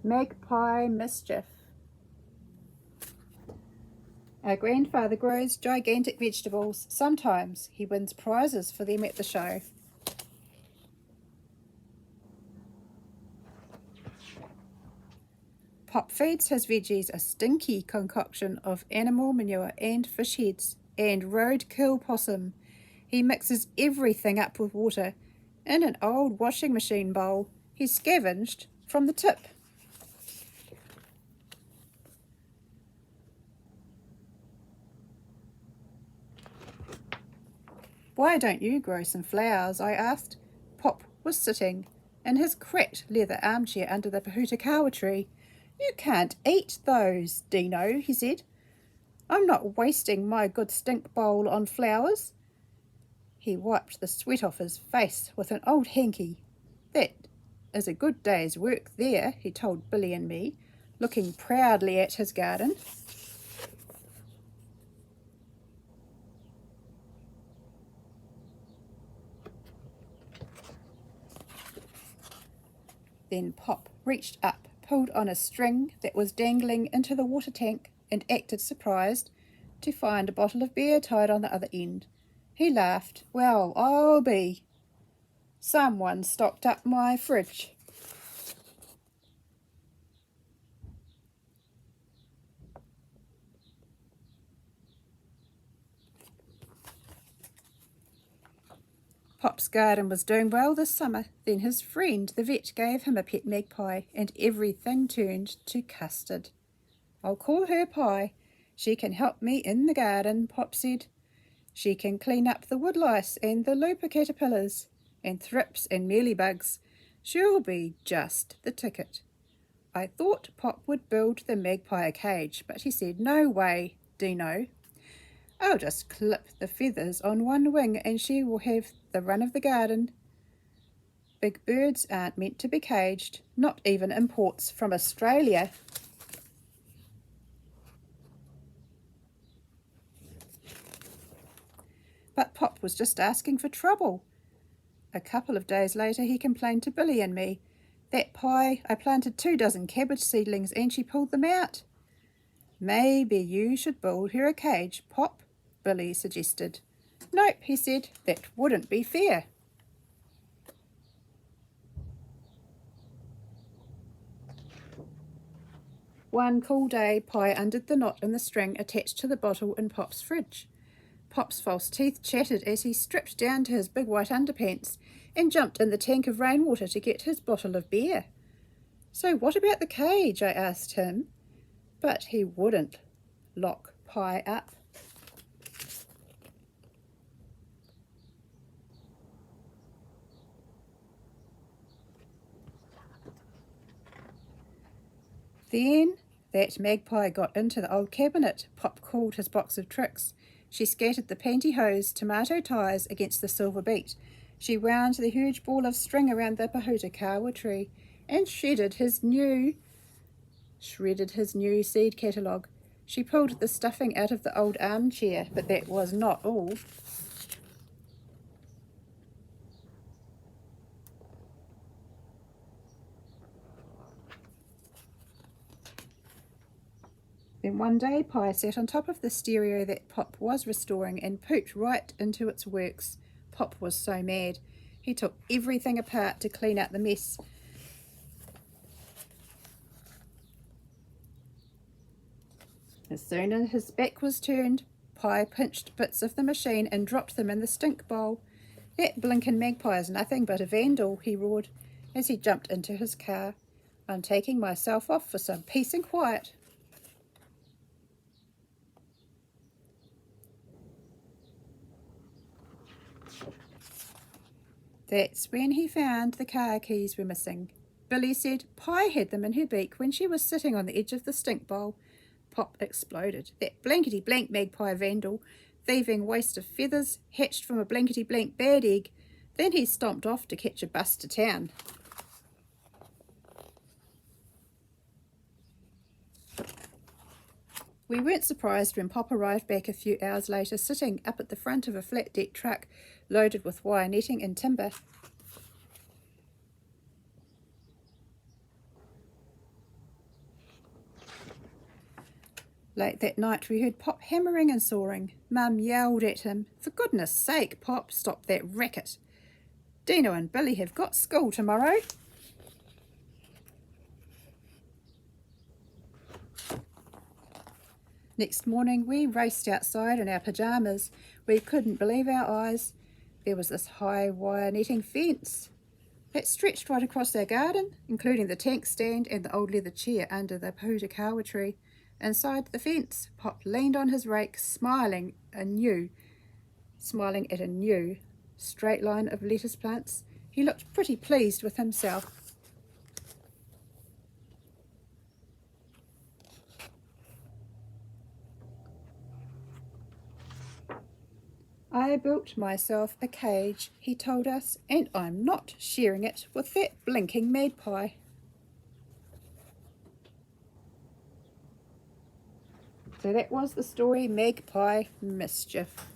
Magpie Mischief. Our grandfather grows gigantic vegetables. Sometimes he wins prizes for them at the show. Pop feeds his veggies a stinky concoction of animal manure and fish heads and roadkill possum. He mixes everything up with water in an old washing machine bowl he scavenged from the tip. "Why don't you grow some flowers?" I asked. Pop was sitting in his cracked leather armchair under the Peka tree. "You can't eat those, Dino," he said. "I'm not wasting my good stink bowl on flowers." He wiped the sweat off his face with an old hanky. "That is a good day's work there," he told Billy and me, looking proudly at his garden. Then Pop reached up, pulled on a string that was dangling into the water tank, and acted surprised to find a bottle of beer tied on the other end. He laughed. "Well, I'll be. Someone stocked up my fridge." Pop's garden was doing well this summer. Then his friend, the vet, gave him a pet magpie, and everything turned to custard. "I'll call her Pie. She can help me in the garden," Pop said. "She can clean up the woodlice and the looper caterpillars and thrips and mealybugs. She'll be just the ticket." I thought Pop would build the magpie a cage, but he said, "No way, Dino. I'll just clip the feathers on one wing and she will have the run of the garden. Big birds aren't meant to be caged, not even imports from Australia." But Pop was just asking for trouble. A couple of days later he complained to Billy and me. "That Pie, I planted 2 dozen cabbage seedlings and she pulled them out." "Maybe you should build her a cage, Pop," Billy suggested. "Nope," he said, "that wouldn't be fair." One cool day, Pie undid the knot in the string attached to the bottle in Pop's fridge. Pop's false teeth chattered as he stripped down to his big white underpants and jumped in the tank of rainwater to get his bottle of beer. "So what about the cage?" I asked him. But he wouldn't lock Pie up. Then that magpie got into the old cabinet Pop called his box of tricks. She scattered the pantyhose tomato ties against the silver beet. She wound the huge ball of string around the Peka tree and shredded his new seed catalogue. She pulled the stuffing out of the old armchair, but that was not all. Then one day Pie sat on top of the stereo that Pop was restoring and pooped right into its works. Pop was so mad. He took everything apart to clean out the mess. As soon as his back was turned, Pie pinched bits of the machine and dropped them in the stink bowl. "That blinkin' magpie is nothing but a vandal," he roared as he jumped into his car. "I'm taking myself off for some peace and quiet." That's when he found the car keys were missing. Billy said Pie had them in her beak when she was sitting on the edge of the stink bowl. Pop exploded. "That blankety-blank magpie vandal, thieving waste of feathers, hatched from a blankety-blank bad egg." Then he stomped off to catch a bus to town. We weren't surprised when Pop arrived back a few hours later, sitting up at the front of a flat-deck truck loaded with wire netting and timber. Late that night we heard Pop hammering and sawing. Mum yelled at him, "For goodness sake, Pop, stop that racket. Dino and Billy have got school tomorrow." Next morning we raced outside in our pyjamas. We couldn't believe our eyes. There was this high wire netting fence that stretched right across our garden, including the tank stand and the old leather chair under the Peka tree. Inside the fence, Pop leaned on his rake, smiling at a new straight line of lettuce plants. He looked pretty pleased with himself. "I built myself a cage," he told us, "and I'm not sharing it with that blinking magpie." So that was the story Magpie Mischief.